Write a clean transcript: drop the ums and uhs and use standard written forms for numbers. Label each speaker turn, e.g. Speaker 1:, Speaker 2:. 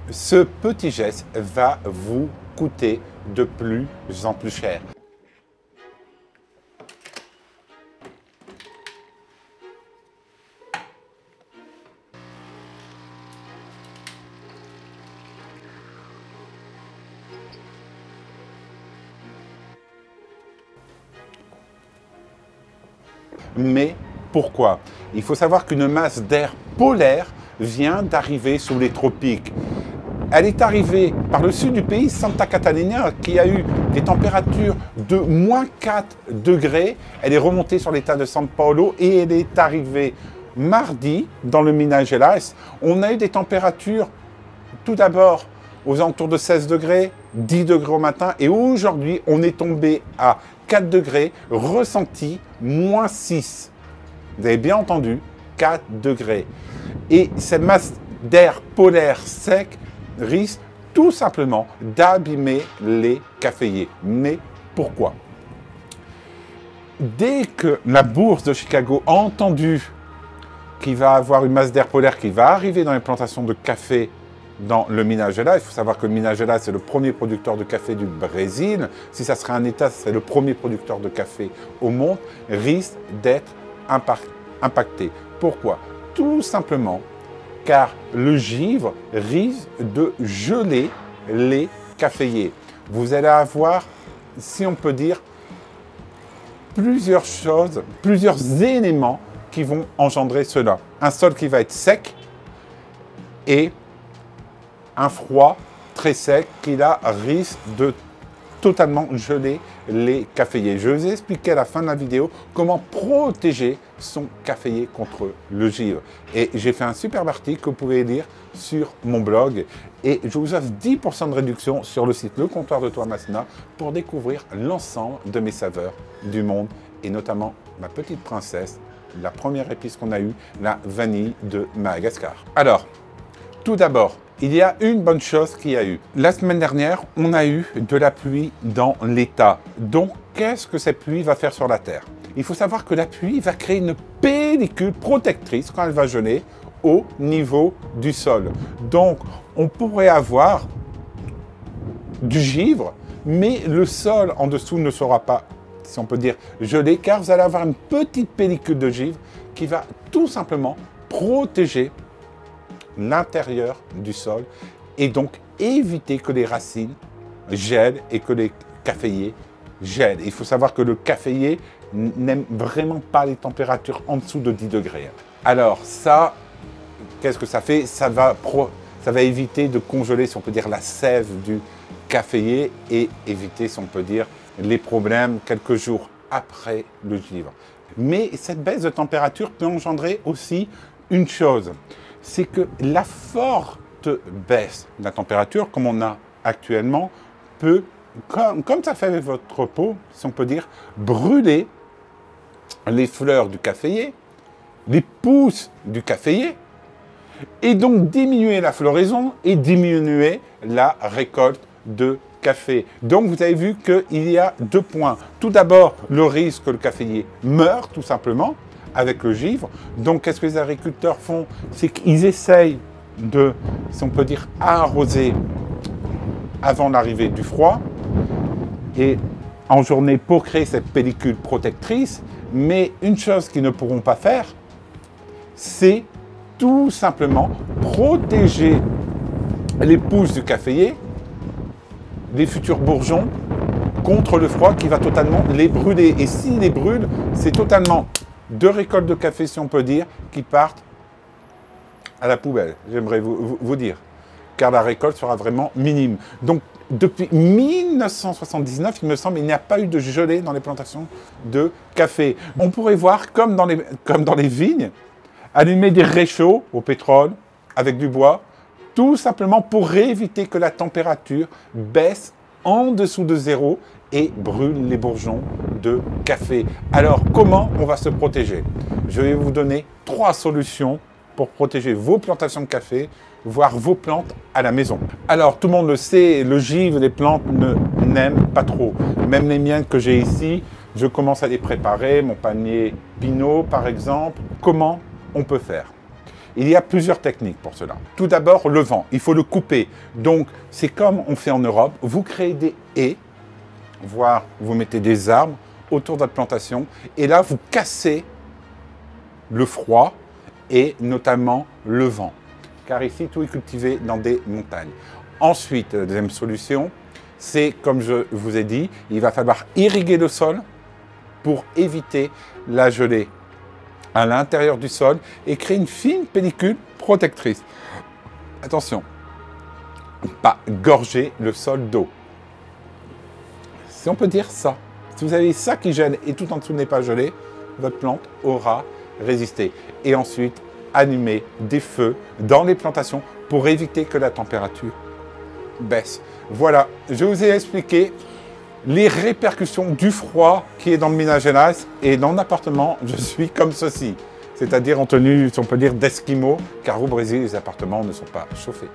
Speaker 1: Ce petit geste va vous coûter de plus en plus cher. Mais pourquoi? Il faut savoir qu'une masse d'air polaire vient d'arriver sous les tropiques. Elle est arrivée par le sud du pays, Santa Catalina, qui a eu des températures de -4 degrés. Elle est remontée sur l'état de São Paulo et elle est arrivée mardi dans le Minas Gerais. On a eu des températures tout d'abord aux alentours de 16 degrés, 10 degrés au matin et aujourd'hui on est tombé à 4 degrés, ressenti -6. Vous avez bien entendu, 4 degrés. Et cette masse d'air polaire sec risque tout simplement d'abîmer les caféiers. Mais pourquoi? Dès que la bourse de Chicago a entendu qu'il va avoir une masse d'air polaire qui va arriver dans les plantations de café dans le Minas Gerais, il faut savoir que le Minas Gerais c'est le premier producteur de café du Brésil. Si ça serait un État, ce serait le premier producteur de café au monde, risque d'être impacté. Pourquoi? Tout simplement car le givre risque de geler les caféiers. Vous allez avoir, si on peut dire, plusieurs choses, plusieurs éléments qui vont engendrer cela. Un sol qui va être sec et un froid très sec qui là risque de totalement geler les caféiers. Je vais vous expliquer à la fin de la vidéo comment protéger son caféier contre le givre. Et j'ai fait un superbe article que vous pouvez lire sur mon blog et je vous offre 10% de réduction sur le site Le Comptoir de Thomas Masina pour découvrir l'ensemble de mes saveurs du monde et notamment ma petite princesse, la première épice qu'on a eue, la vanille de Madagascar. Alors, tout d'abord, il y a une bonne chose qu'il y a eu. La semaine dernière, on a eu de la pluie dans l'État. Donc, qu'est-ce que cette pluie va faire sur la Terre? Il faut savoir que la pluie va créer une pellicule protectrice quand elle va geler au niveau du sol. Donc, on pourrait avoir du givre, mais le sol en dessous ne sera pas, si on peut dire, gelé, car vous allez avoir une petite pellicule de givre qui va tout simplement protéger l'intérieur du sol et donc éviter que les racines gèlent et que les caféiers gèlent. Il faut savoir que le caféier n'aime vraiment pas les températures en dessous de 10 degrés. Alors ça, qu'est-ce que ça fait? Ça va éviter de congeler, si on peut dire, la sève du caféier et éviter, si on peut dire, les problèmes quelques jours après le givre. Mais cette baisse de température peut engendrer aussi une chose, c'est que la forte baisse de la température, comme on a actuellement, peut, comme ça fait avec votre peau, si on peut dire, brûler les fleurs du caféier, les pousses du caféier, et donc diminuer la floraison et diminuer la récolte de café. Donc vous avez vu qu'il y a deux points. Tout d'abord, le risque que le caféier meure, tout simplement, avec le givre. Donc, qu'est-ce que les agriculteurs font? C'est qu'ils essayent de, si on peut dire, arroser avant l'arrivée du froid et en journée pour créer cette pellicule protectrice. Mais une chose qu'ils ne pourront pas faire, c'est tout simplement protéger les pousses du caféier, les futurs bourgeons, contre le froid qui va totalement les brûler. Et s'ils les brûlent, c'est totalement deux récoltes de café, si on peut dire, qui partent à la poubelle, j'aimerais vous dire, car la récolte sera vraiment minime. Donc, depuis 1979, il me semble, il n'y a pas eu de gelée dans les plantations de café. On pourrait voir, comme dans les vignes, allumer des réchauds au pétrole avec du bois, tout simplement pour éviter que la température baisse en dessous de zéro et brûle les bourgeons de café. Alors, comment on va se protéger? Je vais vous donner 3 solutions pour protéger vos plantations de café, voire vos plantes à la maison. Alors, tout le monde le sait, le givre, les plantes n'aiment pas trop. Même les miennes que j'ai ici, je commence à les préparer, mon panier Pinot par exemple. Comment on peut faire? Il y a plusieurs techniques pour cela. Tout d'abord, le vent. Il faut le couper. Donc, c'est comme on fait en Europe. Vous créez des haies, voire vous mettez des arbres autour de votre plantation. Et là, vous cassez le froid et notamment le vent. Car ici, tout est cultivé dans des montagnes. Ensuite, la deuxième solution, c'est, comme je vous ai dit, il va falloir irriguer le sol pour éviter la gelée à l'intérieur du sol et créer une fine pellicule protectrice. Attention, pas gorger le sol d'eau. Si on peut dire ça, si vous avez ça qui gèle et tout en dessous n'est pas gelé, votre plante aura résisté. Et ensuite, allumer des feux dans les plantations pour éviter que la température baisse. Voilà, je vous ai expliqué les répercussions du froid qui est dans le Minas Gerais. Et dans l'appartement, je suis comme ceci. C'est-à-dire en tenue, si on peut dire, d'esquimau, car au Brésil, les appartements ne sont pas chauffés.